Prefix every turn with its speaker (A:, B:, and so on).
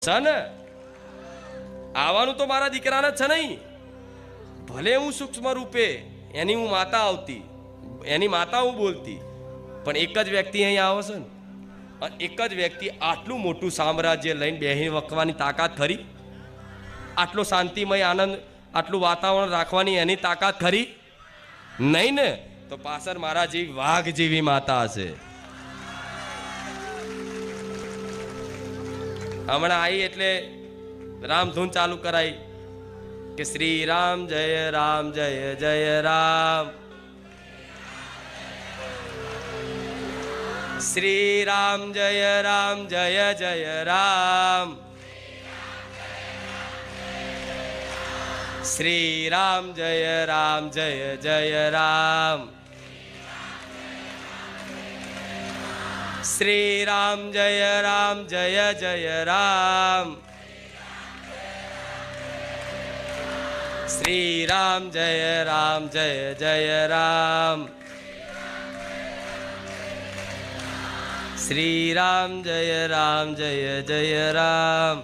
A: છે ને આવવાનું તો મારા દીકરાને છે નહીં. ભલે હું સૂક્ષ્મ રૂપે એની હું માતા આવતી, એની માતા હું બોલતી, પણ એક જ વ્યક્તિ અહીં આવે છે ને, અને એક જ વ્યક્તિ આટલું મોટું સામ્રાજ્ય લઈને બેહી વખવાની તાકાત ખરી? આટલો શાંતિમય આનંદ, આટલું વાતાવરણ રાખવાની એની તાકાત ખરી? નહીં ને. તો પાછળ મારા જેવી વાઘ જેવી માતા હશે. હમણાં આવી એટલે રામધૂન ચાલુ કરાઈ કે શ્રી રામ જય રામ જય જય રામ, શ્રી રામ જય રામ જય જય રામ, શ્રી રામ જય રામ જય જય રામ, શ્રી રામ જય રામ જય જય રામ, શ્રી રામ જય રામ જય જય રામ, શ્રી રામ જય રામ જય જય રામ.